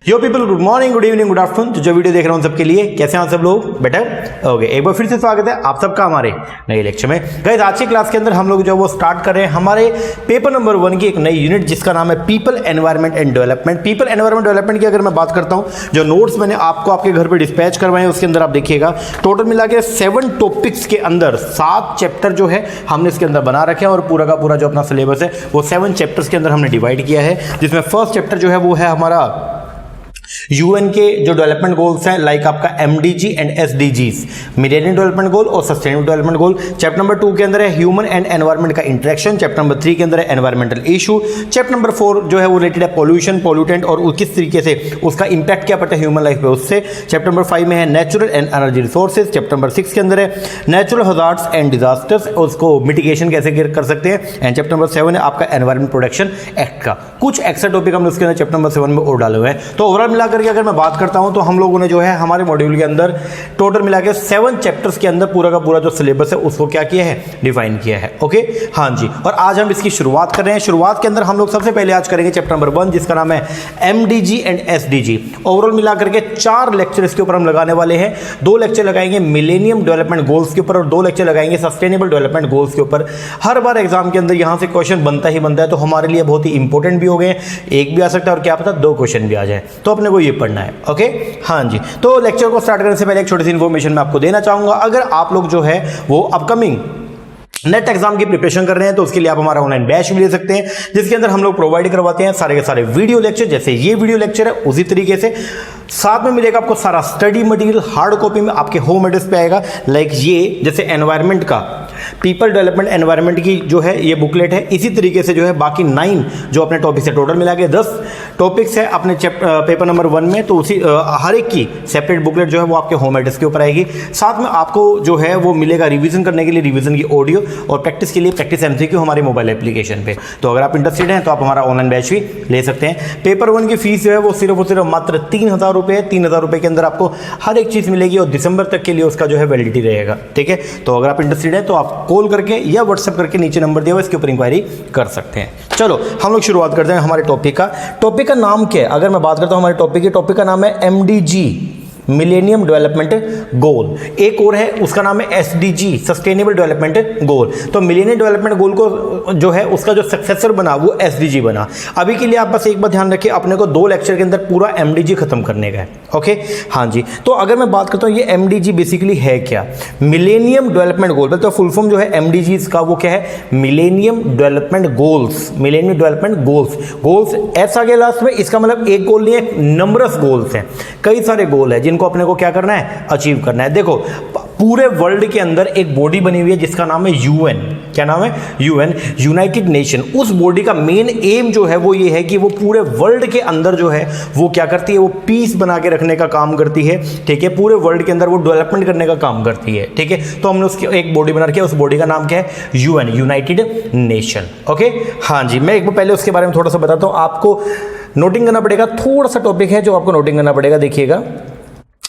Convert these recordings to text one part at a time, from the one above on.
यो people, good morning, good evening, good afternoon. तो जो video देख रहे हैं उन सबके लिए कैसे हैं आप सब लोग? बेटर ओके, एक बार फिर से स्वागत है आप सबका हमारे नए लेक्चर में। गाइस, आज की क्लास के अंदर हम लोग जो वो स्टार्ट कर रहे हैं हमारे पेपर नंबर 1 की एक नई यूनिट जिसका नाम है people, environment and development. People, environment, development की अगर मैं बात करता हूँ, जो नोट्स मैंने आपको आपके घर पर डिस्पैच करवाए हैं उसके अंदर आप देखिएगा टोटल मिला के 7 टॉपिक्स के अंदर 7 चैप्टर जो है हमने इसके अंदर बना रखे हैं और पूरा का पूरा जो अपना सिलेबस है वो 7 चैप्टर्स के अंदर हमने डिवाइड किया है, जिसमें फर्स्ट चैप्टर जो है वो है हमारा यूएन के जो डेवलपमेंट गोल्स हैं, लाइक आपका MDG and SDGs, millennium development goal और sustainable development goal. Chapter number 2 के अंदर है ह्यूमन एंड एनवायरनमेंट का इंटरेक्शन। चैप्टर नंबर 3 के अंदर है एनवायरमेंटल इशू। चैप्टर नंबर 4 जो है वो रिलेटेड है पोल्यूशन, पोल्यूटेंट और किस तरीके से उसका इंपैक्ट क्या पड़ता है ह्यूमन लाइफ पे उससे। चैप्टर नंबर 5 में है natural and energy resources. Chapter number 6 के अंदर है नेचुरल हजार्ड्स एंड डिजास्टर्स, उसको मिटिगेशन कैसे कर सकते हैं। एंड चैप्टर नंबर 7 है आपका एनवायरमेंट प्रोटेक्शन एक्ट का। कुछ एक्स्ट्रा टॉपिक हमने उसके अंदर चैप्टर नंबर 7 में और डाले हुए हैं। तो ओवरऑल मिलाकर के अगर मैं बात करता हूं तो हम लोगों ने जो है हमारे मॉड्यूल के अंदर टोटल मिला के 7 चैप्टर्स के अंदर पूरा का पूरा जो सिलेबस है उसको क्या किया है, डिफाइन किया है। ओके, हाँ जी। और आज हम इसकी शुरुआत कर रहे हैं। शुरुआत के अंदर हम लोग सबसे पहले आज करेंगे चैप्टर नंबर 1 जिसका नाम है एमडीजी एंड एसडीजी। ओवरऑल मिलाकर के 4 लेक्चर इसके ऊपर हम लगाने वाले हैं। 2 लेक्चर लगाएंगे मिलेनियम डेवलपमेंट गोल्स के ऊपर और 2 लेक्चर लगाएंगे सस्टेनेबल डेवलपमेंट गोल्स के ऊपर। हर बार एग्जाम के अंदर यहां से क्वेश्चन बनता ही बनता है, तो हमारे लिए बहुत ही इंपॉर्टेंट भी हो गए। एक भी आ सकता है और क्या पता 2 क्वेश्चन भी आ जाए, तो अपने को ये पढ़ना है। ओके, हाँ जी। तो लेक्चर को स्टार्ट करने से पहले एक छोटी सी इन्फॉर्मेशन मैं आपको देना चाहूंगा। अगर आप लोग जो है वो अपकमिंग नेट एग्जाम की प्रिपरेशन कर रहे हैं तो उसके लिए आप हमारा ऑनलाइन बैच भी ले सकते हैं, जिसके अंदर हम लोग प्रोवाइड करवाते हैं सारे के सारे वीडियो लेक्चर। जैसे ये वीडियो लेक्चर है उसी तरीके से साथ में मिलेगा आपको सारा स्टडी मटेरियल हार्ड कॉपी में आपके होम एड्रेस पे आएगा। लाइक ये जैसे एनवायरनमेंट का पीपल डेवलपमेंट एनवायरनमेंट की जो है ये बुकलेट है, इसी तरीके से जो है बाकी 9 जो अपने टॉपिक्स है, टोटल मिला के 10 टॉपिक्स है अपने पेपर नंबर 1 में। तो उसी हर एक की सेपरेट बुकलेट जो है वो आपके होम एड्रेस के ऊपर आएगी। साथ में आपको जो है वो मिलेगा रिवीजन करने के लिए रिवीजन की ऑडियो और प्रैक्टिस के लिए प्रैक्टिस एमसीक्यू हमारे मोबाइल एप्लीकेशन पे। तो अगर आप इंटरेस्टेड हैं तो आप हमारा ऑनलाइन बैच भी ले सकते हैं। पेपर 1 की फीस जो है वो सिर्फ और सिर्फ मात्र 3000 रुपये है। 3000 रुपये के अंदर आपको हर एक चीज़ मिलेगी और दिसंबर तक के लिए उसका जो है वैलिडिटी रहेगा। ठीक है, तो अगर आप इंटरेस्टेड हैं तो आप कॉल करके या व्हाट्सएप करके नीचे नंबर दिया हुआ इसके ऊपर इंक्वायरी कर सकते हैं। चलो हम लोग शुरुआत करते हैं हमारे टॉपिक का। टॉपिक का नाम क्या है? अगर मैं बात करता हूं हमारे टॉपिक का नाम है एमडीजी, मिलेनियम डेवलपमेंट गोल। एक और है उसका नाम है एसडीजी, सस्टेनेबल डेवलपमेंट गोल। तो मिलेनियम डेवलपमेंट गोल को जो है उसका जो सक्सेसर बना वो एसडीजी बना। अभी के लिए आप बस एक बात ध्यान रखिए, अपने को 2 लेक्चर के अंदर पूरा एमडीजी खत्म करने का है। ओके, हाँ जी। तो अगर मैं बात करता हूँ ये एमडीजी बेसिकली है क्या? मिलेनियम डेवलपमेंट गोल, तो फुल फॉर्म जो है एमडीजी का वो क्या है? Millennium development goals. Millennium development goals S आ गया लास्ट में, इसका मतलब एक गोल नहीं है, नंबरस गोल्स हैं, कई सारे गोल है जिनको अपने को क्या करना है, अचीव करना है। देखो पूरे वर्ल्ड के अंदर एक बॉडी बनी हुई है जिसका नाम है यूएन। क्या नाम है? UN, United nation. उस बॉडी का मेन एम जो है वो ये है कि वो पूरे वर्ल्ड के अंदर जो है वो क्या करती है, वो पीस बना के रखने का काम करती है। ठीक है, पूरे वर्ल्ड के अंदर वो डेवलपमेंट करने का काम करती है। ठीक है, तो हमने उसकी एक बॉडी बना रखी है, उस बॉडी का नाम क्या है? UN, United nation. ओके, हाँ जी। मैं एक बार पहले उसके बारे में थोड़ा सा बताता हूँ, आपको नोटिंग करना पड़ेगा। थोड़ा सा टॉपिक है जो आपको नोटिंग करना पड़ेगा। देखिएगा,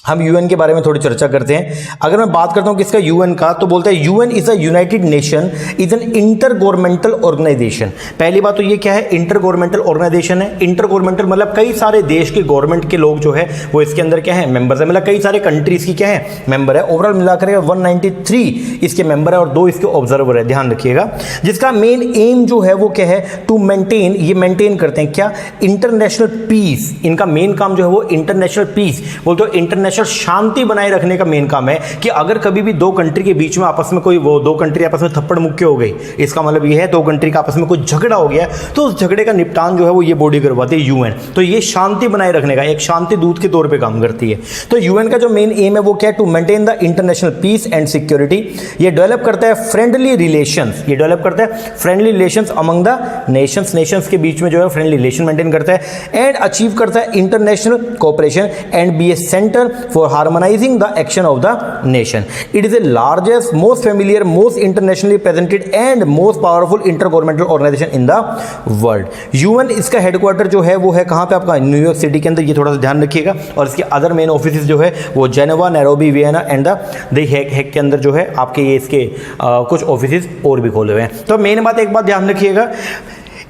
हम यूएन के बारे में थोड़ी चर्चा करते हैं। अगर मैं बात करता हूं किसका, यूएन का, तो बोलते हैं UN is a United Nation, is an intergovernmental organization. पहली बात तो ये क्या है, इंटर गवर्नमेंटल ऑर्गेनाइजेशन है। इंटर गवर्नमेंटल मतलब कई सारे देश के गवर्नमेंट के लोग जो है वो इसके अंदर क्या है, मेंबर्स है। मतलब कई सारे कंट्रीज की क्या है, मेंबर है। ओवरऑल मिलाकर 193 इसके मेंबर है और 2 इसके ऑब्जर्वर है, ध्यान रखिएगा। जिसका मेन एम जो है वो क्या है, टू मेंटेन, ये मेंटेन करते हैं क्या, इंटरनेशनल पीस। इनका मेन काम जो है वो इंटरनेशनल पीस बोलते हो, इंटरनेशनल शांति बनाए रखने का मेन काम है। कि अगर कभी भी 2 कंट्री के बीच में आपस में कोई, वो 2 कंट्री आपस में थप्पड़ मुक्के हो गई, इसका मतलब ये है 2 कंट्री का आपस में कोई झगड़ा हो गया, तो उस झगड़े का निपटान जो है वो ये बॉडी करवाती है, यूएन। तो ये शांति बनाए रखने का एक शांति दूत के तौर पे काम करती है। तो यूएन का जो मेन एम है वो क्या है, to maintain the international peace and security. ये डेवलप करता है फ्रेंडली रिलेशंस, ये डेवलप करता है friendly relations among the nations के बीच में जो है फ्रेंडली रिलेशन मेंटेन करता है। एंड अचीव करता है international cooperation and be a centre for harmonizing the action of the nation. It is the largest, most familiar, most internationally presented and most powerful intergovernmental organization in the world. UN इसका headquarter जो है वो है कहाँ पे आपका, New York city के अंदर। ये थोड़ा सा ध्यान रखिएगा। और इसके अदर मेन ऑफिस जो है वो Geneva, Nairobi, Vienna and the Hague के अंदर जो है आपके ये इसके कुछ ऑफिस और भी खोले हुए हैं। तो मेन बात, एक बात ध्यान रखिएगा,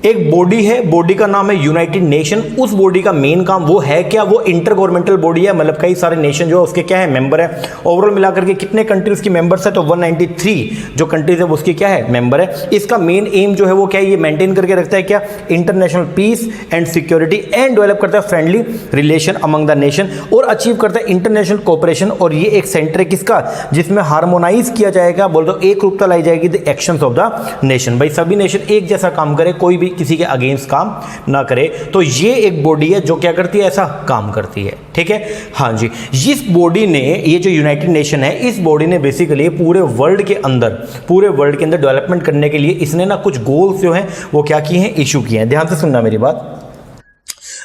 एक बॉडी है, बॉडी का नाम है यूनाइटेड नेशन। उस बॉडी का मेन काम वो है क्या, वो इंटर गवर्नमेंटल बॉडी है, मतलब कई सारे नेशन जो है उसके क्या है मेंबर है। ओवरऑल मिलाकर के कितने कंट्रीज की मेंबर्स है, तो 193 जो कंट्रीज है वो उसकी क्या है मेंबर है। इसका मेन एम जो है वो क्या है, ये मेंटेन करके रखता है क्या, international peace and security and develop करता है friendly relation among the nation, और अचीव करता है इंटरनेशनल कोऑपरेशन। और ये एक सेंटर है किसका, जिसमें हार्मोनाइज किया जाएगा, बोल दो एक रूपता लाई जाएगी the actions of the nation. भाई सभी नेशन एक जैसा काम करे, कोई भी किसी के अगेंस्ट काम ना करे। तो ये एक बॉडी है जो क्या करती है, ऐसा काम करती है। ठीक है, हाँ जी। इस बॉडी ने, ये जो यूनाइटेड नेशन है, इस बॉडी ने बेसिकली पूरे वर्ल्ड के अंदर डेवलपमेंट करने के लिए इसने ना कुछ गोल्स जो हैं वो क्या किए हैं, इशू किए हैं। ध्यान से सुनना मेरी बात।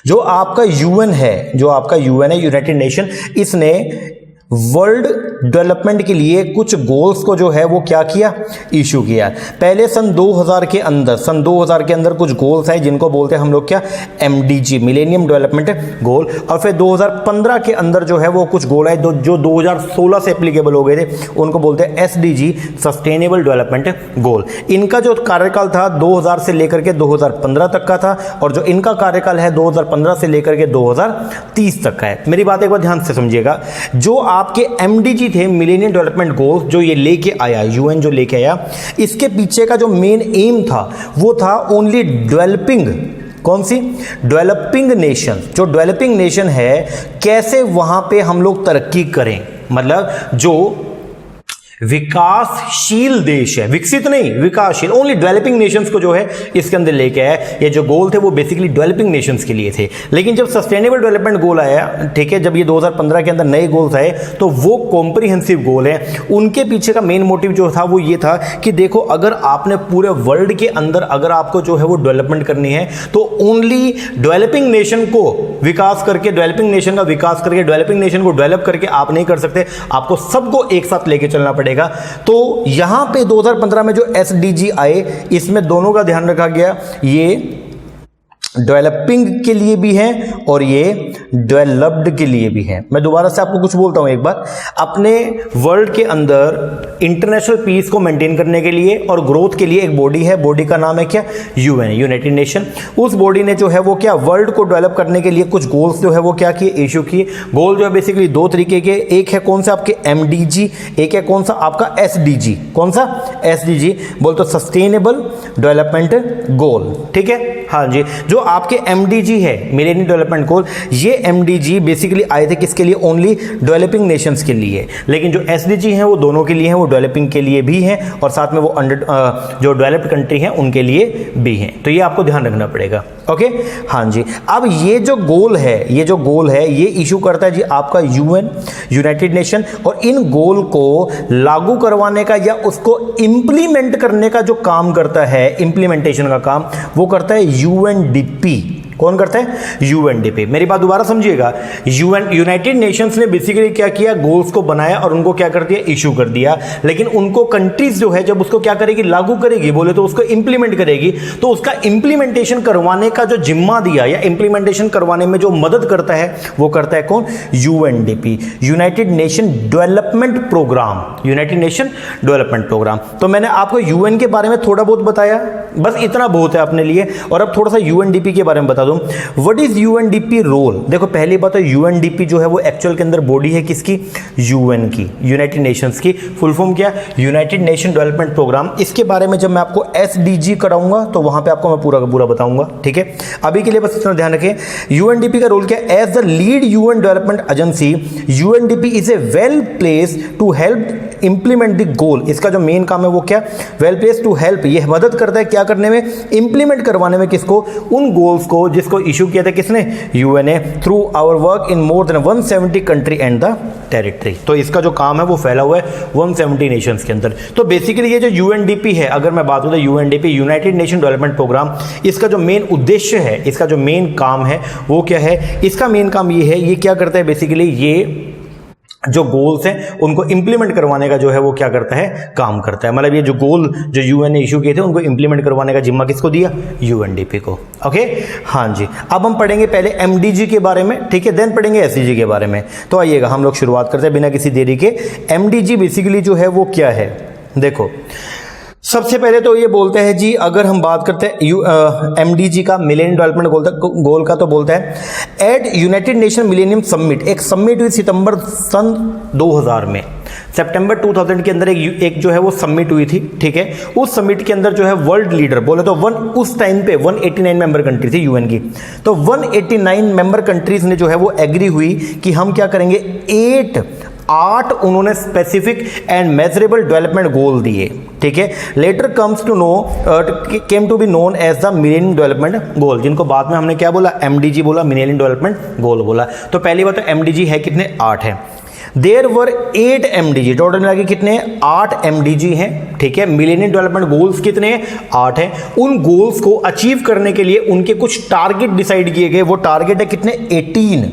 जो आपका यूएन है, यूनाइटेड नेशन, इसने वर्ल्ड डेवलपमेंट के लिए कुछ गोल्स को जो है वो क्या किया, इशू किया। पहले सन 2000 के अंदर कुछ गोल्स है जिनको बोलते हैं हम लोग क्या, MDG, मिलेनियम डेवलपमेंट गोल। और फिर 2015 के अंदर जो है वो कुछ गोल है जो 2016 से एप्लीकेबल हो गए थे, उनको बोलते हैं SDG, सस्टेनेबल डेवलपमेंट गोल। इनका जो कार्यकाल था 2000 से लेकर के 2015 तक का था, और जो इनका कार्यकाल है 2015 से लेकर के 2030 तक का है। मेरी बात एक बार ध्यान से समझिएगा। जो आपके MDG थे, मिलेनियम डेवलपमेंट गोल्स, जो ये लेके आया यूएन, जो लेके आया, इसके पीछे का जो मेन एम था वो था ओनली डेवलपिंग, कौन सी, डेवलपिंग नेशन। जो डेवलपिंग नेशन है कैसे वहां पे हम लोग तरक्की करें, मतलब जो विकासशील देश है, विकसित नहीं विकासशील, ओनली डेवलपिंग नेशंस को जो है इसके अंदर लेके आया। ये जो गोल थे वो बेसिकली डेवलपिंग नेशंस के लिए थे। लेकिन जब सस्टेनेबल डेवलपमेंट गोल आया, ठीक है, जब ये 2015 के अंदर नए गोल्स आए, तो वो कॉम्प्रिहेंसिव गोल है। उनके पीछे का मेन मोटिव जो था वो ये था कि देखो, अगर आपने पूरे वर्ल्ड के अंदर अगर आपको जो है वो डेवलपमेंट करनी है, तो ओनली डेवलपिंग नेशन को विकास करके, डेवलपिंग नेशन का विकास करके, डेवलपिंग नेशन को डेवलप करके आप नहीं कर सकते, आपको सबको एक साथ लेके चलना पड़ेगा। तो यहां पे 2015 में जो SDG आए, इसमें दोनों का ध्यान रखा गया, ये डेवलपिंग के लिए भी है और ये डेवलप्ड के लिए भी है। मैं दोबारा से आपको कुछ बोलता हूं एक बार। अपने वर्ल्ड के अंदर इंटरनेशनल पीस को मेंटेन करने के लिए और ग्रोथ के लिए एक बॉडी है, बॉडी का नाम है क्या, यूएन, यूनाइटेड नेशन। उस बॉडी ने जो है वो क्या, वर्ल्ड को डेवलप करने के लिए कुछ गोल्स जो है वो क्या किए, इशू किए। गोल जो है बेसिकली दो तरीके के, एक है कौन सा आपके MDG, एक है कौन सा आपका SDG। कौन सा, SDG बोल तो सस्टेनेबल डेवलपमेंट गोल। ठीक है, हाँ जी। जो आपके MDG है, मिलेनियम डेवलपमेंट गोल, ये MDG बेसिकली आए थे किसके लिए, ओनली डेवलपिंग नेशंस के लिए। लेकिन जो SDG हैं वो दोनों के लिए हैं, वो डेवलपिंग के लिए भी हैं और साथ में वो जो डेवलप्ड कंट्री हैं उनके लिए भी हैं। तो ये आपको ध्यान रखना पड़ेगा। ओके, हाँ जी। अब ये जो गोल है, ये इशू करता है जी आपका यूएन, यूनाइटेड नेशन, और इन गोल को लागू करवाने का या उसको इंप्लीमेंट करने का जो काम करता है, इंप्लीमेंटेशन का काम वो करता है UNDP। कौन करता है, UNDP। मेरी बात दोबारा समझिएगा। यूनाइटेड नेशंस ने बेसिकली क्या किया, गोल्स को बनाया और उनको क्या कर दिया, इशू कर दिया। लेकिन उनको कंट्रीज जो है जब उसको क्या करेगी, लागू करेगी, बोले तो उसको इंप्लीमेंट करेगी, तो उसका इंप्लीमेंटेशन करवाने का जो जिम्मा दिया या इंप्लीमेंटेशन करवाने में जो मदद करता है वो करता है कौन, UNDP, United Nation development programme, United Nation development programme. तो मैंने आपको यूएन के बारे में थोड़ा बहुत बताया, बस इतना बहुत है अपने लिए। और अब थोड़ा सा UNDP के बारे में बता दूं। What is UNDP role. देखो पहली बात है, UNDP जो है वो एक्चुअल के अंदर बॉडी है किसकी, यूएन की, यूनाइटेड नेशंस की। फुल फॉर्म क्या, यूनाइटेड नेशन डेवलपमेंट प्रोग्राम। इसके बारे में जब मैं आपको SDG कराऊंगा तो वहां पे आपको मैं पूरा का पूरा बताऊंगा। ठीक है, अभी के लिए बस इतना ध्यान रखें। UNDP का रोल क्या, as the lead UN development agency, UNDP is a well place to help implement the goal. इसका जो मेन काम है वो क्या, वेल प्लेस टू हेल्प, ये मदद करता है क्या करने में, इंप्लीमेंट करवाने में, किसको, उन गोल्स को जिसको इशू किया था किसने, यूएन ने, through our work in more than 170 country and the territory. तो इसका जो काम है वो फैला हुआ है 170 नेशंस के अंदर। तो बेसिकली ये जो UNDP है, अगर मैं बात करूं UNDP, United Nation development programme, इसका जो मेन उद्देश्य है, इसका जो मेन काम है वो क्या है, इसका मेन काम ये है, ये क्या करता है बेसिकली, ये जो गोल्स हैं उनको इंप्लीमेंट करवाने का जो है वो क्या करता है, काम करता है। मतलब ये जो गोल जो यूएन ने इशू किए थे उनको इंप्लीमेंट करवाने का जिम्मा किसको दिया, UNDP को। ओके, हाँ जी। अब हम पढ़ेंगे पहले MDG के बारे में, ठीक है, देन पढ़ेंगे SDG के बारे में। तो आइएगा हम लोग शुरुआत करते हैं बिना किसी देरी के। MDG बेसिकली जो है वो क्या है, देखो सबसे पहले तो ये बोलते हैं जी, अगर हम बात करते हैं एमडीजी का, मिलेनियम डेवलपमेंट गोल का, तो बोलता है at United Nation millennium summit, एक समिट हुई सितंबर सन 2000 में, सितंबर 2000 के अंदर एक जो है वो समिट हुई थी, ठीक है। उस समिट के अंदर जो है वर्ल्ड लीडर बोले तो उस टाइम पे 189 मेंबर कंट्री थी यूएन की, तो 189 मेंबर कंट्रीज ने जो है वो एग्री हुई कि हम क्या करेंगे, 8 उन्होंने specific and measurable development goal दिए, ठीक है। Later came to be known as the millennium development goal, जिनको बाद में हमने क्या बोला, एमडीजी बोला, मिलेनियम डेवलपमेंट गोल बोला। तो पहली बात तो एमडीजी है कितने, 8 है। देयर वर 8 एमडीजी, टोटल मिला के कितने हैं, 8 एमडीजी हैं, ठीक है। मिलेनियम डेवलपमेंट गोल्स कितने हैं, 8 हैं। उन गोल्स को अचीव करने के लिए उनके कुछ टारगेट डिसाइड किए गए, वो टारगेट है कितने, 18।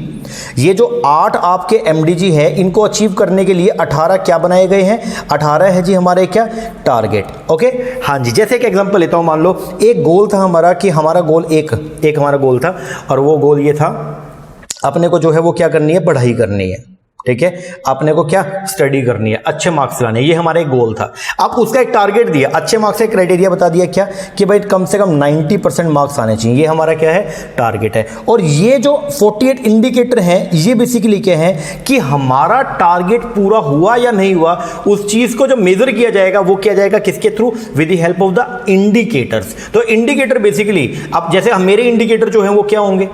ये जो 8 आपके एमडीजी है, इनको अचीव करने के लिए 18 क्या बनाए गए हैं, 18 है जी हमारे क्या टारगेट, ओके। हाँ जी, जैसे एक एग्जांपल लेता हूं, मान लो एक गोल था हमारा कि हमारा गोल एक हमारा गोल था, और वो गोल ये था, अपने को जो है वो क्या करनी है, पढ़ाई करनी है, ठीक है। अपने को क्या स्टडी करनी है, अच्छे मार्क्स लाने, ये हमारा एक गोल था। अब उसका एक टारगेट दिया, अच्छे मार्क्स का क्राइटेरिया बता दिया क्या, कि भाई कम से कम 90% मार्क्स आने चाहिए, ये हमारा क्या है टारगेट है। और ये जो 48 इंडिकेटर हैं, ये बेसिकली क्या है कि हमारा टारगेट पूरा हुआ या नहीं हुआ, उस चीज को जो मेजर किया जाएगा वो किया जाएगा किसके through, with the help of the indicators. तो इंडिकेटर बेसिकली, अब जैसे मेरे इंडिकेटर जो है वो क्या होंगे,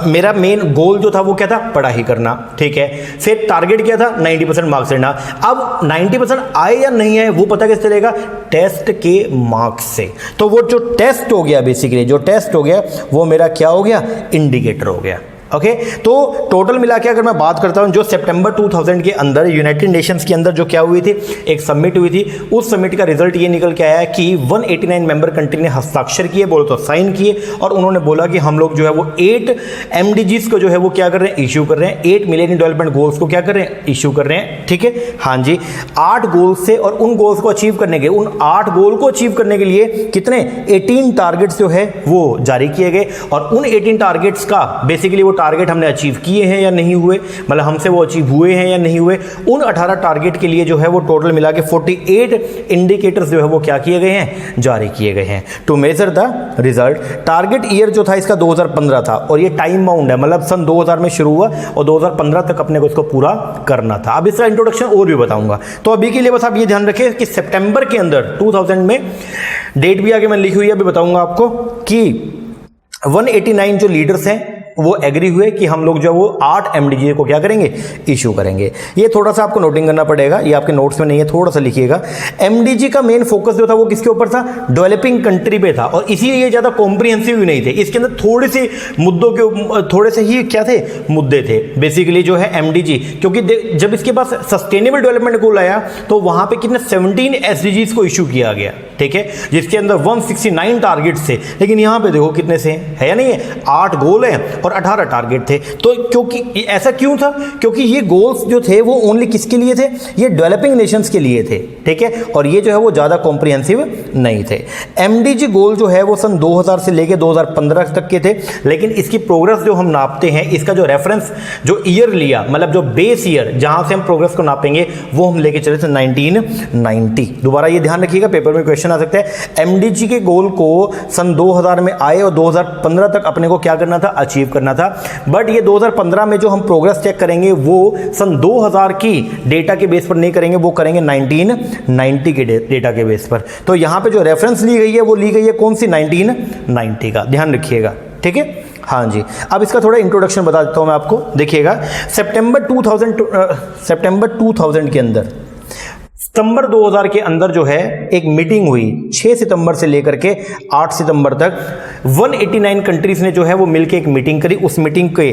मेरा मेन गोल जो था वो क्या था, पढ़ाई करना, ठीक है। फिर टारगेट क्या था, 90% मार्क्स लेना। अब 90% आए या नहीं आए वो पता कैसे चलेगा, टेस्ट के मार्क्स से। तो वो जो टेस्ट हो गया, बेसिकली जो टेस्ट हो गया वो मेरा क्या हो गया, इंडिकेटर हो गया, ओके। तो टोटल मिला के अगर मैं बात करता हूं, जो सितंबर 2000 के अंदर यूनाइटेड नेशंस के अंदर जो क्या हुई थी, एक समिट हुई थी, उस समिट का रिजल्ट ये निकल के आया कि 189 मेंबर कंट्री ने हस्ताक्षर किए, बोलो तो साइन किए, और उन्होंने बोला कि हम लोग जो है वो 8 एमडीजीज को जो है वो क्या कर रहे हैं, इश्यू कर रहे हैं, 8 मिलेनियम डेवलपमेंट गोल्स को क्या कर रहे हैं, इश्यू कर रहे हैं, ठीक है। हाँ जी, 8 गोल्स से, और उन गोल्स को अचीव करने के, उन 8 गोल को अचीव करने के लिए कितने 18 टारगेट्स जो है वो जारी किए गए, और उन 18 टारगेट्स का बेसिकली वो टारगेट हमने अचीव किए हैं या नहीं हुए, मतलब हमसे वो अचीव हुए हैं या नहीं हुए। उन 18 टारगेट के लिए जो है वो टोटल मिला के 48 इंडिकेटर्स जो है वो क्या किए गए हैं, जारी किए गए हैं to measure the result. Target year जो था इसका 2015 था, और ये टाइम बाउंड है, मतलब सन 2000 में शुरू हुआ और 2015 तक अपने को इसको पूरा करना था। अब इसका इंट्रोडक्शन और भी बताऊंगा, तो अभी के लिए बस आप ये ध्यान रखें कि सितंबर के अंदर 2000 में, डेट भी आगे मैं लिखी हुई है, अभी बताऊंगा आपको, कि 189 जो लीडर्स हैं वो एग्री हुए कि हम लोग जो वो 8 एमडीजी को क्या करेंगे, इशू करेंगे। ये थोड़ा सा आपको नोटिंग करना पड़ेगा, ये आपके नोट्स में नहीं है, थोड़ा सा लिखिएगा। एमडीजी का मेन फोकस जो था वो किसके ऊपर था, डेवलपिंग कंट्री पे था, और इसीलिए ये ज्यादा कॉम्प्रिहेंसिव नहीं थे। इसके अंदर थोड़े से मुद्दों के, थोड़े से ही क्या थे, मुद्दे थे बेसिकली जो है एमडीजी, क्योंकि जब इसके पास सस्टेनेबल डेवलपमेंट गोल आया तो वहां पे कितने 17 एसडीजीज को इशू किया गया, ठीक है, जिसके अंदर 169 टारगेट थे। लेकिन यहां पे देखो कितने से है या नहीं है, 8 गोल है और 18 टारगेट थे। तो क्योंकि ऐसा क्यों था, क्योंकि ये गोल्स जो थे वो ओनली किसके लिए थे, ये डेवलपिंग नेशंस के लिए थे, ठीक है, और ये जो है वो ज्यादा कॉम्प्रिहेंसिव नहीं थे। एमडीजी गोल जो है वो सन 2000 से लेके 2015 तक के थे, लेकिन इसकी प्रोग्रेस जो हम नापते हैं, इसका जो रेफरेंस जो ईयर लिया, मतलब जो बेस ईयर जहां से हम प्रोग्रेस को नापेंगे, वो हम लेके चले थे 1990। दोबारा ये ध्यान रखिएगा, पेपर में क्वेश्चन आ सकता है। एमडीजी के गोल को सन 2000 में आए और 2015 तक अपने को क्या करना था, अचीव करना था। बट ये 2015 में जो हम प्रोग्रेस चेक करेंगे वो सन 2000 की डेटा के बेस पर नहीं करेंगे, वो करेंगे 1990 के डेटा के बेस पर। तो यहां पे जो रेफरेंस ली गई है वो ली गई है कौन सी, 1990 का, ध्यान रखिएगा, ठीक है। हाँ जी, अब इसका थोड़ा इंट्रोडक्शन बता देता हूं मैं आपको। देखिएगा, सितंबर 2000 के अंदर, सितंबर 2000 के अंदर जो है एक मीटिंग हुई, 6 सितंबर से लेकर के 8 सितंबर तक 189 कंट्रीज ने जो है वो मिलकर एक मीटिंग करी। उस मीटिंग के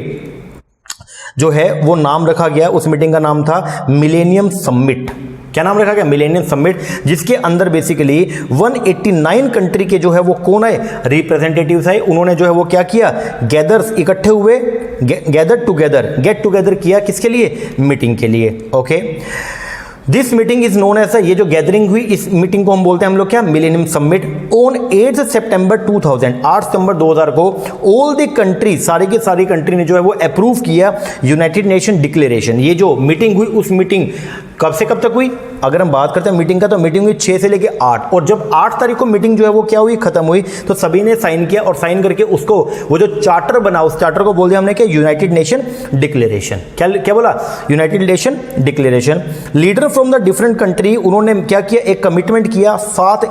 जो है वो नाम रखा गया, उस मीटिंग का नाम था मिलेनियम समिट। क्या नाम रखा गया, मिलेनियम समिट, जिसके अंदर बेसिकली 189 कंट्री के जो है वो कौन है, रिप्रेजेंटेटिव्स है। उन्होंने जो है वो क्या किया, गैदर्स इकट्ठे हुए, गेट टुगेदर किया, किसके लिए, मीटिंग के लिए, okay. This meeting is known as, ये जो गैदरिंग हुई, इस मीटिंग को हम बोलते हैं हम लोग क्या, मिलेनियम समिट। ऑन 8 सितंबर 2000, 8 सितंबर 2000 को ऑल द कंट्री, सारी की सारी कंट्री ने जो है वो अप्रूव किया यूनाइटेड नेशन डिक्लेरेशन। ये जो मीटिंग हुई, उस मीटिंग कब से कब तक हुई? अगर हम बात करते हैं मीटिंग का, तो मीटिंग हुई 6 से लेके 8, और जब 8 तारीख को मीटिंग जो है वो क्या हुई, खत्म हुई, तो सभी ने साइन किया, और साइन करके उसको वो जो चार्टर बना, उस चार्टर को बोल दिया हमने क्या, यूनाइटेड नेशन डिक्लेरेशन। क्या बोला? United nation declaration. Leader from the different country, उन्होंने क्या किया, एक कमिटमेंट किया, 7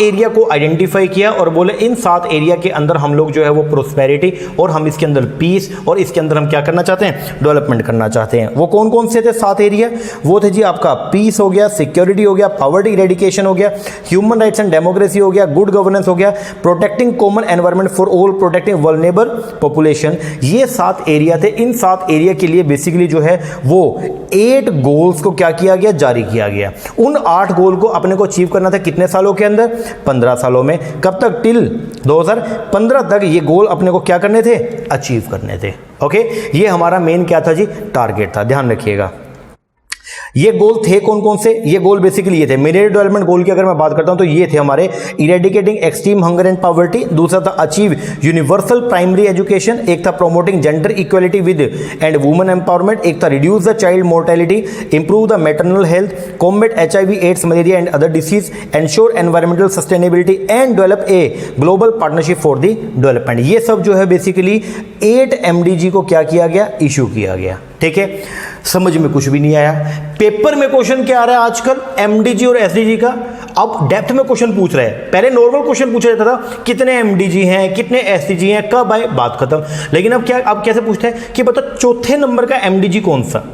एरिया को आइडेंटिफाई किया और बोले इन 7 एरिया के अंदर हम लोग जो है वो प्रोस्पेरिटी, और हम इसके अंदर पीस, और इसके अंदर हम क्या करना चाहते हैं, डेवलपमेंट करना चाहते हैं। वो कौन कौन से थे 7 एरिया? वो थे जी आपका पीस हो गया, सिक्योरिटी हो गया, पॉवर्टी इरेडिकेशन हो गया, ह्यूमन राइट्स एंड डेमोक्रेसी हो गया, गुड गवर्नेंस हो गया, protecting common environment for all, protecting vulnerable population. ये 7 एरिया थे। इन 7 एरिया के लिए बेसिकली जो है वो 8 गोल्स को क्या किया गया, जारी किया गया। उन 8 गोल को अपने को अचीव करना था कितने सालों के अंदर? 15 सालों में। कब तक? टिल 2015 तक ये गोल अपने को क्या करने थे, अचीव करने थे। ओके, ये हमारा मेन क्या था जी, टारगेट था, ध्यान रखिएगा। ये गोल थे कौन कौन से? ये गोल बेसिकली ये थे। मिलेनियम डेवलपमेंट गोल की अगर मैं बात करता हूं तो ये थे हमारे, eradicating extreme hunger and poverty, दूसरा था अचीव यूनिवर्सल प्राइमरी एजुकेशन, एक था promoting gender equality with and women empowerment, एक था reduce the child mortality, improve the maternal health, combat HIV AIDS malaria and other disease, ensure environmental sustainability and develop a global partnership for the development. ये सब जो है basically 8 MDG को क्या किया गया, इशू किया गया। ठीक है, समझ में कुछ भी नहीं आया। पेपर में क्वेश्चन क्या आ रहा है आजकल, MDG और SDG का। अब डेप्थ में क्वेश्चन पूछ रहे हैं। पहले नॉर्मल क्वेश्चन पूछा जाता था कितने MDG हैं, कितने SDG हैं, कब आए, बात खत्म। लेकिन अब क्या, अब कैसे पूछते हैं कि बता चौथे नंबर का MDG कौन सा,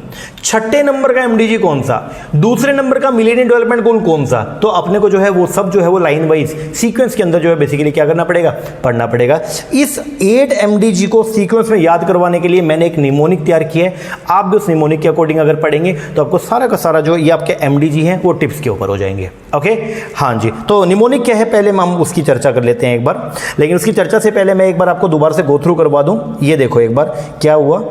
छठे नंबर का MDG कौन सा, दूसरे नंबर का मिलेनियम डेवलपमेंट गोल कौन सा। तो अपने को जो है वो सब जो है वो लाइन वाइज सीक्वेंस के अंदर जो है बेसिकली क्या करना पड़ेगा, पढ़ना पड़ेगा। इस 8 MDG को सीक्वेंस में याद करवाने के लिए मैंने एक निमोनिक तैयार किया है। आप भी उस निमोनिक के अकॉर्डिंग अगर पढ़ेंगे तो आपको सारा का सारा जो ये आपके MDG हैं वो टिप्स के ऊपर हो जाएंगे। ओके, हाँ जी। तो निमोनिक क्या है, पहले हम उसकी चर्चा कर लेते हैं एक बार, लेकिन उसकी चर्चा से पहले मैं एक बार आपको दोबारा से गो थ्रू करवा दूं। ये देखो एक बार क्या हुआ।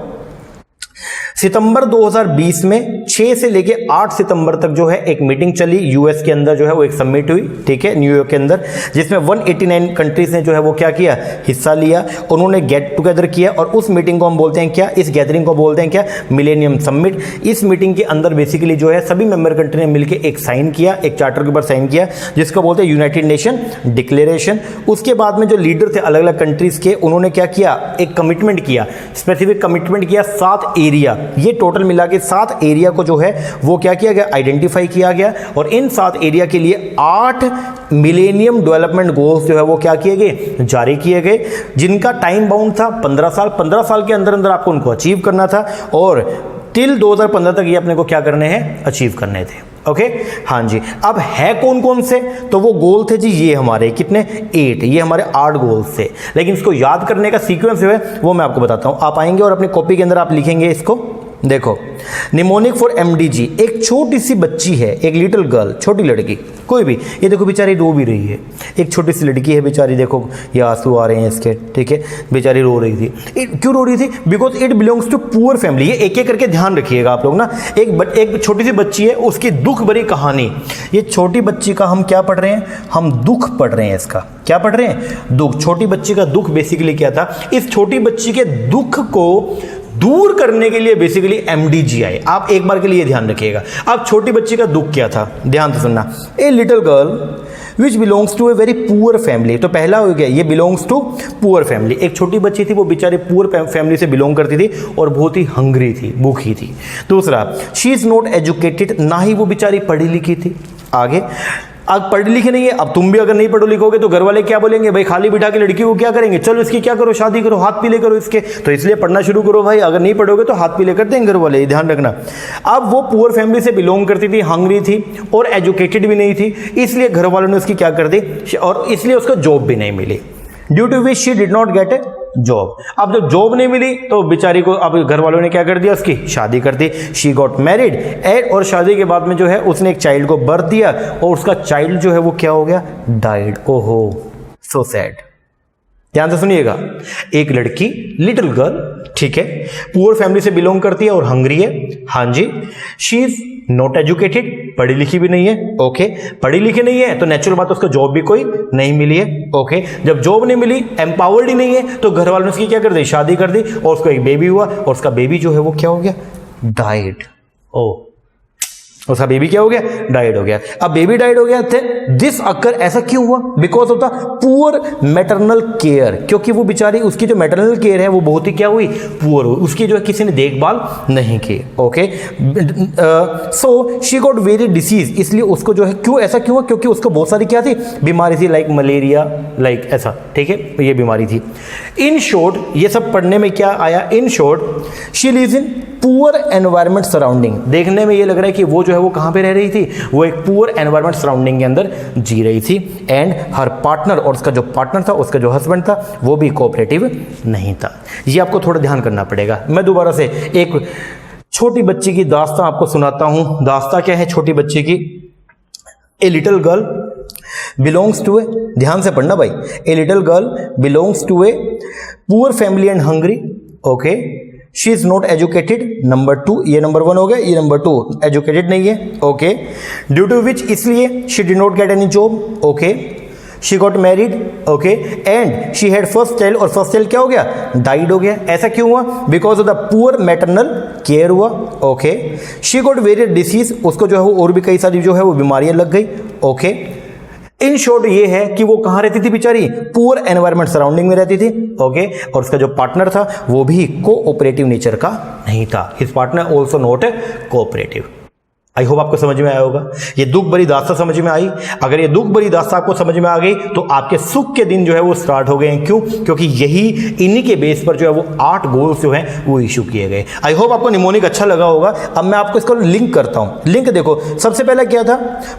सितंबर 2020 में 6 से लेके 8 सितंबर तक जो है एक मीटिंग चली यूएस के अंदर, जो है वो एक समिट हुई, ठीक है, न्यूयॉर्क के अंदर, जिसमें 189 कंट्रीज ने जो है वो क्या किया, हिस्सा लिया। उन्होंने गेट टुगेदर किया और उस मीटिंग को हम बोलते हैं क्या, इस गैदरिंग को बोलते हैं क्या, मिलेनियम समिट। इस मीटिंग के अंदर बेसिकली जो है सभी मेंबर कंट्री ने मिलकर एक साइन किया, एक चार्टर के ऊपर साइन किया, जिसको बोलते हैं यूनाइटेड नेशन डिक्लेरेशन। उसके बाद में जो लीडर थे अलग अलग कंट्रीज के, उन्होंने क्या किया, एक कमिटमेंट किया, स्पेसिफिक कमिटमेंट किया, 7 एरिया, ये टोटल मिला के 7 एरिया को जो है वो क्या किया गया, आइडेंटिफाई किया गया। और इन 7 एरिया के लिए 8 मिलेनियम डेवलपमेंट गोल्स जो है वो क्या किए गए, जारी किए गए, जिनका टाइम बाउंड था 15 साल। 15 साल के अंदर अंदर आपको उनको अचीव करना था, और टिल 2015 तक ये अपने को क्या करने हैं, अचीव करने थे। ओके, हाँ जी। अब है कौन कौन से, तो वो गोल थे जी ये हमारे कितने, 8, ये हमारे 8 गोल्स थे। लेकिन इसको याद करने का सीक्वेंस जो है वो मैं आपको बताता हूं। आप आएंगे और अपनी कॉपी के अंदर आप लिखेंगे इसको। देखो, निमोनिक फॉर MDG, एक छोटी सी बच्ची है, एक लिटिल गर्ल, छोटी लड़की, कोई भी, ये देखो बेचारी रो भी रही है, एक छोटी सी लड़की है बेचारी, देखो ये आंसू आ रहे हैं इसके, ठीक है, बेचारी रो रही थी। क्यों रो रही थी, because it belongs to poor family. ये एक एक करके ध्यान रखिएगा आप लोग ना। एक छोटी सी बच्ची है, उसकी दुख भरी कहानी। ये छोटी बच्ची का हम क्या पढ़ रहे हैं, हम दुख पढ़ रहे हैं। इसका क्या पढ़ रहे हैं, दुख। छोटी बच्ची का दुख बेसिकली क्या था, इस छोटी बच्ची के दुख को दूर करने के लिए बेसिकली MDG आए। आप एक बार के लिए ध्यान रखिएगा। अब छोटी बच्ची का दुख क्या था, ध्यान से सुनना। A little girl which belongs to a very poor family, तो पहला हो गया ये बिलोंग्स टू पुअर फैमिली। एक छोटी बच्ची थी, वो बेचारे पुअर फैमिली से बिलोंग करती थी और बहुत ही हंग्री थी, भूखी थी। दूसरा, शी इज नॉट एजुकेटेड, ना ही वो बेचारी पढ़ी लिखी थी। आगे, अब पढ़ी लिखी नहीं है। अब तुम भी अगर नहीं पढ़ो लिखोगे तो घर वाले क्या बोलेंगे, भाई खाली बिठा के लड़की को क्या करेंगे, चलो इसकी क्या करो, शादी करो, हाथ पीले करो इसके। तो इसलिए पढ़ना शुरू करो भाई, अगर नहीं पढ़ोगे तो हाथ पीले कर देंगे घर वाले, ध्यान रखना। अब वो पुअर फैमिली से बिलोंग करती थी, हंग्री थी और एजुकेटेड भी नहीं थी, इसलिए घर वालों ने उसकी क्या कर दी, और इसलिए उसको जॉब भी नहीं मिली। Due to which she did not get a job. अब जब जॉब नहीं मिली तो बेचारी को अब घर वालों ने क्या कर दिया, उसकी शादी कर दी। शी गॉट मैरिड एंड, और शादी के बाद में जो है उसने एक चाइल्ड को बर्थ दिया और उसका चाइल्ड जो है वो क्या हो गया, डाइड। ओहो, सो सैड। ध्यान से सुनिएगा, एक लड़की लिटिल गर्ल, ठीक है, पुअर फैमिली से बिलोंग करती है और हंग्री है, हाँ जी। शी इज नॉट एजुकेटेड, पढ़ी लिखी भी नहीं है। ओके, पढ़ी लिखी नहीं है तो नेचुरल बात है उसको जॉब भी कोई नहीं मिली है। ओके, जब जॉब नहीं मिली, एम्पावर्ड ही नहीं है, तो घर वालों ने उसकी क्या कर दी, शादी कर दी और उसको एक बेबी हुआ और उसका बेबी जो है वो क्या हो गया, डाइड। ओ, उसका बेबी क्या हो गया, डाइड हो गया। अब बेबी डाइड हो गया थे, दिस अक्कर, ऐसा क्यों हुआ, because of the poor maternal care, क्योंकि वो बेचारी उसकी जो मैटरनल केयर है वो बहुत ही क्या हुई, पुअर हुई, उसकी जो है किसी ने देखभाल नहीं की। Okay, so she got very disease, इसलिए उसको जो है क्यों, ऐसा क्यों हुआ, क्योंकि उसको बहुत सारी क्या थी, बीमारी थी, लाइक मलेरिया, लाइक ऐसा, ठीक है, ये बीमारी थी। इन शॉर्ट, ये सब पढ़ने में क्या आया, in short she lives in poor environment surrounding, देखने में ये लग रहा है कि वो जो है वो कहाँ पे रह रही थी, वो एक पुअर एनवायरमेंट सराउंडिंग के अंदर जी रही थी। एंड हर पार्टनर, और उसका जो पार्टनर था, उसका जो हस्बैंड था, वो भी कोऑपरेटिव नहीं था। ये आपको थोड़ा ध्यान करना पड़ेगा। मैं दोबारा से एक छोटी बच्ची की दास्तां आपको सुनाता हूं। दास्तां क्या है छोटी बच्ची की, a little girl belongs to a, ध्यान से पढ़ना भाई, a little girl belongs to a poor family and hungry. Okay, she is not educated, number 2, ये नंबर 1 हो गया, ये नंबर 2 एजुकेटेड नहीं है। ओके, ड्यू टू विच, इसलिए she did not get any job. Okay, she got married. Okay, and she had first child, और first child क्या हो गया, डाइड हो गया। ऐसा क्यों हुआ, because of the poor maternal care हुआ। Okay, she got very disease, उसको जो है वो और भी कई सारी जो है वो बीमारियां लग गई। ओके, इन शॉर्ट ये है कि वो कहाँ रहती थी बेचारी, पुअर एनवायरमेंट सराउंडिंग में रहती थी। ओके, और उसका जो पार्टनर था वो भी कोऑपरेटिव नेचर का नहीं था, his partner also not cooperative. I hope आपको समझ में आया होगा। ये दुख भरी दास्तां समझ में आई। अगर ये दुख भरी दास्तां आपको समझ में आ गई तो आपके सुख के दिन जो है वो स्टार्ट हो गए हैं। क्यों, क्योंकि यही इन्हीं के बेस पर जो है वो 8 गोल्स जो हैं वो इशू किए गए। आई होप आपको निमोनिक अच्छा लगा होगा। अब मैं आपको इसको लिंक करता हूं। लिंक देखो, सबसे पहले क्या था,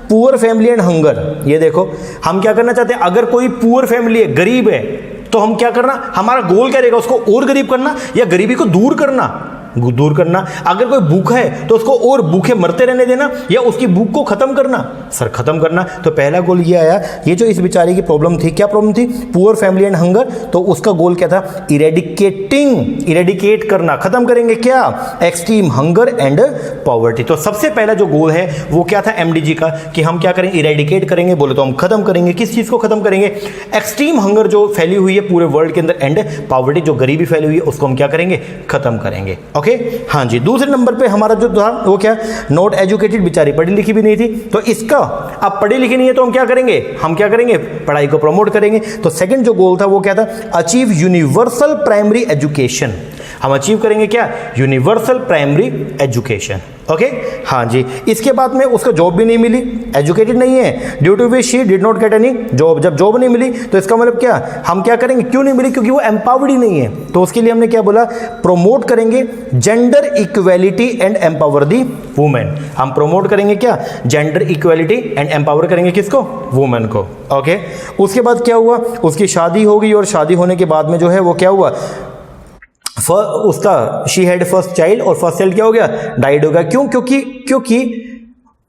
पुअर फैमिली एंड हंगर। ये देखो, हम क्या करना चाहते हैं, अगर कोई पुअर फैमिली है, गरीब है, तो हम क्या करना, हमारा गोल क्या रहेगा, उसको और गरीब करना या गरीबी को दूर करना, दूर करना। अगर कोई भूखा है तो उसको और भूखे मरते रहने देना या उसकी भूख को खत्म करना, सर खत्म करना। तो पहला गोल ये आया। ये जो इस बेचारी की प्रॉब्लम थी, क्या प्रॉब्लम थी, पुअर फैमिली एंड हंगर, तो उसका गोल क्या था, इरेडिकेटिंग, इरेडिकेट करना, खत्म करेंगे क्या, एक्सट्रीम हंगर एंड पॉवर्टी। तो सबसे पहला जो गोल है वो क्या था एमडीजी का, कि हम क्या करेंगे, इरेडिकेट करेंगे, बोले तो हम खत्म करेंगे। किस चीज को खत्म करेंगे, एक्सट्रीम हंगर जो फैली हुई है पूरे वर्ल्ड के अंदर, एंड पॉवर्टी जो गरीबी फैली हुई है उसको हम क्या करेंगे, खत्म करेंगे। ओके, हाँ जी। दूसरे नंबर पे हमारा जो था वो क्या, नॉट एजुकेटेड, बेचारी पढ़ी लिखी भी नहीं थी, तो इसका, अब पढ़ी लिखी नहीं है तो हम क्या करेंगे, हम क्या करेंगे, पढ़ाई को प्रमोट करेंगे। तो सेकंड जो गोल था वो क्या था, अचीव यूनिवर्सल प्राइमरी एजुकेशन। हम अचीव करेंगे क्या, यूनिवर्सल प्राइमरी एजुकेशन। ओके, हाँ जी। इसके बाद में उसको जॉब भी नहीं मिली, एजुकेटेड नहीं है, due to which she did not get any job. जब जॉब नहीं मिली तो इसका मतलब क्या, हम क्या करेंगे, क्यों नहीं मिली, क्योंकि वो एम्पावर्ड ही नहीं है। तो उसके लिए हमने क्या बोला, प्रमोट करेंगे gender equality and empower the women. हम प्रमोट करेंगे क्या, जेंडर इक्वेलिटी एंड एम्पावर करेंगे किसको, वुमेन को। ओके, उसके बाद क्या हुआ, उसकी शादी हो गई, और शादी होने के बाद में जो है वो क्या हुआ, उसका शी हैड फर्स्ट चाइल्ड, और फर्स्ट चाइल्ड क्या हो गया, डाइड हो गया। क्यों, क्योंकि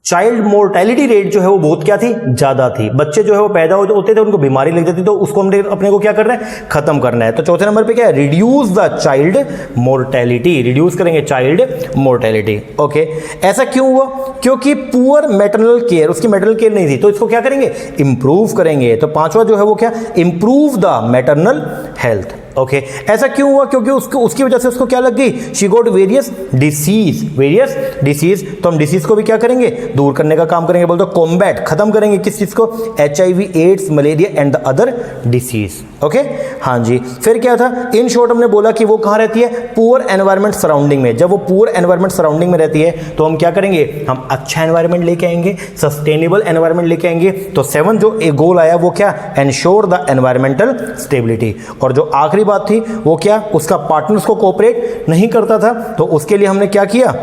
चाइल्ड मोर्टेलिटी रेट जो है वो बहुत क्या थी, ज्यादा थी। बच्चे जो है वो पैदा होते थे, उनको बीमारी लग जाती, तो उसको हमने अपने को क्या करना है, खत्म करना है। तो चौथे नंबर पे क्या है, reduce the child mortality, reduce करेंगे चाइल्ड मोर्टेलिटी। ओके, ऐसा क्यों हुआ, क्योंकि पुअर मैटरनल केयर, उसकी मैटरनल केयर नहीं थी, तो इसको क्या करेंगे, इंप्रूव करेंगे। तो पांचवा जो है वो क्या, improve the maternal health. Okay, ऐसा क्यों हुआ, क्योंकि उसकी वजह से उसको क्या लग गई, शी गॉट वेरियस डिसीज। तो हम डिसीज को भी क्या करेंगे, दूर करने का काम करेंगे, बोलते कॉम्बैट, खत्म करेंगे किस चीज को, HIV, AIDS, malaria and the other disease. Okay, हाँ जी। फिर क्या था, इन शॉर्ट हमने बोला कि वो कहाँ रहती है, पुअर एनवायरमेंट सराउंडिंग में। जब वो पुअर एनवायरमेंट सराउंडिंग में रहती है तो हम क्या करेंगे, हम अच्छा एनवायरमेंट लेके आएंगे, सस्टेनेबल एनवायरमेंट लेके आएंगे। तो 7 जो गोल आया वो क्या, एंश्योर द एनवायरमेंटल स्टेबिलिटी। और जो आखिरी बात थी वो क्या, उसका पार्टनर्स को कोऑपरेट नहीं करता था, तो उसके लिए हमने क्या किया,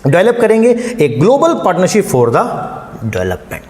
डेवलप करेंगे a global partnership for the development.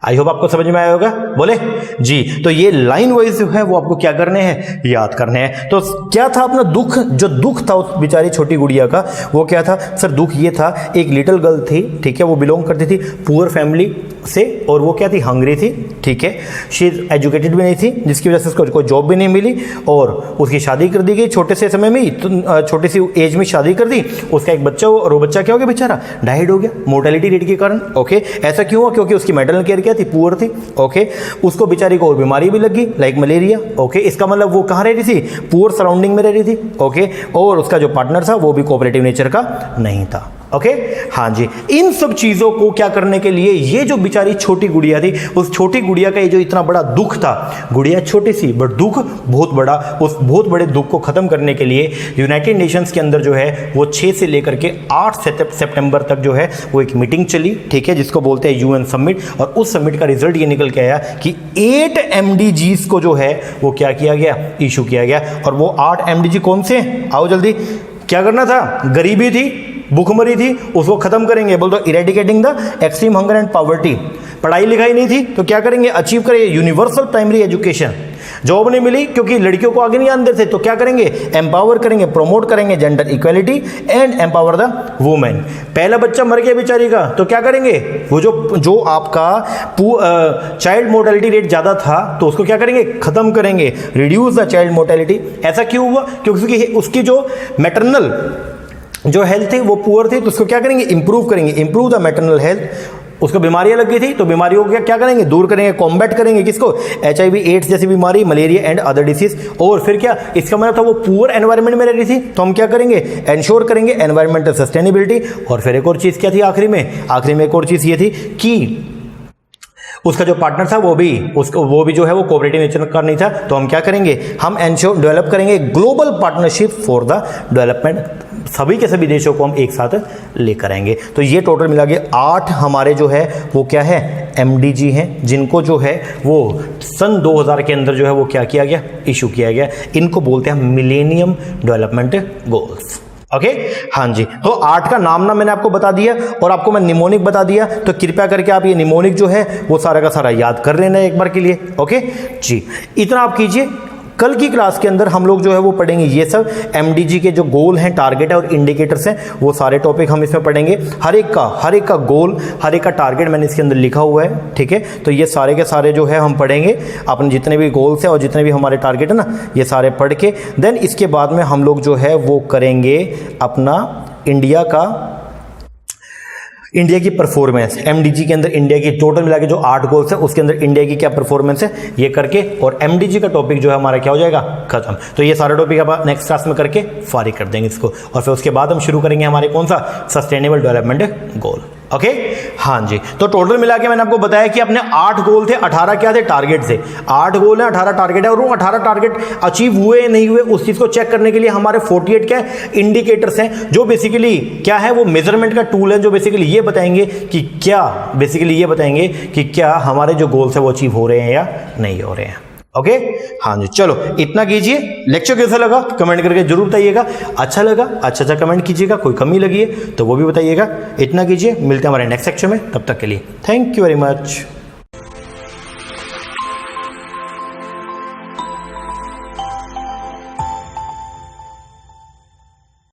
I hope आपको समझ में आया होगा, बोले जी। तो ये लाइन वाइज जो है वो आपको क्या करने हैं, याद करने हैं। तो क्या था अपना दुख, जो दुख था उस बेचारी छोटी गुड़िया का, वो क्या था सर, दुख ये था, एक लिटिल गर्ल थी, ठीक है, वो बिलोंग करती थी पुअर फैमिली से, और वो क्या थी, हंग्री थी, ठीक है, शी एजुकेटेड भी नहीं थी, जिसकी वजह से उसको कोई जॉब भी नहीं मिली, और उसकी शादी कर दी गई छोटे से समय में ही, तो छोटी सी एज में शादी कर दी, उसका एक बच्चा हो, और वो बच्चा क्या हो गया, बेचारा डाइड हो गया मोर्टेलिटी रेट के कारण। ओके, ऐसा क्यों हुआ, क्योंकि उसकी मैटरनल केयर क्या थी, पुअर थी। ओके, उसको बेचारी को और बीमारी भी लगी, लाइक मलेरिया। ओके, इसका मतलब वो कहाँ रह रही थी, पुअर सराउंडिंग में रह रही थी। ओके, और उसका जो पार्टनर था वो भी कोऑपरेटिव नेचर का नहीं था। ओके हाँ जी, इन सब चीजों को क्या करने के लिए ये जो बेचारी छोटी गुड़िया थी, उस छोटी गुड़िया का ये जो इतना बड़ा दुख था, गुड़िया छोटी सी बट दुख बहुत बड़ा, उस बहुत बड़े दुख को खत्म करने के लिए यूनाइटेड नेशंस के अंदर जो है वो 6 से लेकर के 8 सितंबर तक जो है वो एक मीटिंग चली, ठीक है, जिसको बोलते हैं यूएन समिट। और उस समिट का रिजल्ट ये निकल के आया कि 8 MDGs को जो है वो क्या किया गया, इशू किया गया। और वो 8 MDG कौन से, आओ जल्दी, क्या करना था, गरीबी थी, भूखमरी थी, उसको खत्म करेंगे, बोल दो eradicating the extreme hunger and poverty. पढ़ाई लिखाई नहीं थी तो क्या करेंगे, अचीव करेंगे यूनिवर्सल प्राइमरी एजुकेशन। जॉब नहीं मिली क्योंकि लड़कियों को आगे नहीं आते थे तो क्या करेंगे, एम्पावर करेंगे, प्रमोट करेंगे gender equality and empower the women. पहला बच्चा मर गया बेचारी का तो क्या करेंगे, वो जो आपका चाइल्ड मोर्टेलिटी रेट ज्यादा था तो उसको क्या करेंगे, खत्म करेंगे, रिड्यूस द चाइल्ड मोर्टेलिटी। ऐसा क्यों हुआ, क्योंकि उसकी जो मैटरनल जो हेल्थ थी वो पुअर थी, तो उसको क्या करेंगे, इंप्रूव करेंगे, इंप्रूव द मैटरनल हेल्थ। उसको बीमारियां लग गई थी तो बीमारियों को क्या करेंगे, दूर करेंगे, कॉम्बैट करेंगे, किसको, HIV एड्स जैसी बीमारी, मलेरिया एंड अदर डिसीज। और फिर क्या, इसका मतलब था वो पुअर एनवायरनमेंट में रह रही थी तो हम क्या करेंगे, एंश्योर करेंगे एनवायरमेंटल सस्टेनेबिलिटी। और फिर एक और चीज क्या थी आखिरी में एक और चीज ये थी कि उसका जो पार्टनर था वो भी जो है वो कोऑपरेटिव नेचर का नहीं था, तो हम क्या करेंगे, हम एंश्योर डेवलप करेंगे global partnership for the development, सभी के सभी देशों को हम एक साथ लेकर आएंगे। तो ये टोटल मिला के 8 हमारे जो है वो क्या है, MDG हैं, जिनको जो है वो सन 2000 के अंदर जो है वो क्या किया गया, इशू किया गया। इनको बोलते हैं मिलेनियम डेवलपमेंट गोल्स। ओके हाँ जी, तो 8 का नाम ना मैंने आपको बता दिया और आपको मैं निमोनिक बता दिया, तो कृपया करके आप ये निमोनिक जो है वो सारा का सारा याद कर लेना एक बार के लिए। ओके जी, इतना आप कीजिए। कल की क्लास के अंदर हम लोग जो है वो पढ़ेंगे ये सब MDG के जो गोल हैं, टारगेट है और इंडिकेटर्स हैं, वो सारे टॉपिक हम इसमें पढ़ेंगे। हर एक का गोल, हर एक का टारगेट मैंने इसके अंदर लिखा हुआ है, ठीक है। तो ये सारे के सारे जो है हम पढ़ेंगे, अपने जितने भी गोल्स हैं और जितने भी हमारे टारगेट है ना, ये सारे पढ़ के देन इसके बाद में हम लोग जो है वो करेंगे अपना इंडिया की परफॉर्मेंस। MDG के अंदर इंडिया की टोटल मिला के जो 8 गोल्स है उसके अंदर इंडिया की क्या परफॉर्मेंस है ये करके, और MDG का टॉपिक जो है हमारा क्या हो जाएगा, खत्म। तो ये सारे टॉपिक आप नेक्स्ट क्लास में करके फारिग कर देंगे इसको, और फिर उसके बाद हम शुरू करेंगे हमारे कौन सा, सस्टेनेबल डेवलपमेंट गोल। ओके हाँ जी, तो टोटल मिला के मैंने आपको बताया कि अपने 8 गोल थे, 18 क्या थे, टारगेट थे। 8 गोल है, 18 टारगेट है, और वो 18 टारगेट अचीव हुए नहीं हुए उस चीज को चेक करने के लिए हमारे 48 क्या इंडिकेटर्स हैं, जो बेसिकली क्या है, वो मेजरमेंट का टूल है, जो बेसिकली ये बताएंगे कि क्या हमारे जो गोल्स है वो अचीव हो रहे हैं या नहीं हो रहे हैं। ओके हाँ जी, चलो इतना कीजिए। लेक्चर कैसा लगा कमेंट करके जरूर बताइएगा। अच्छा लगा अच्छा कमेंट कीजिएगा, कोई कमी लगी है तो वो भी बताइएगा। इतना कीजिए, मिलते हैं हमारे नेक्स्ट सेक्शन में, तब तक के लिए थैंक यू वेरी मच।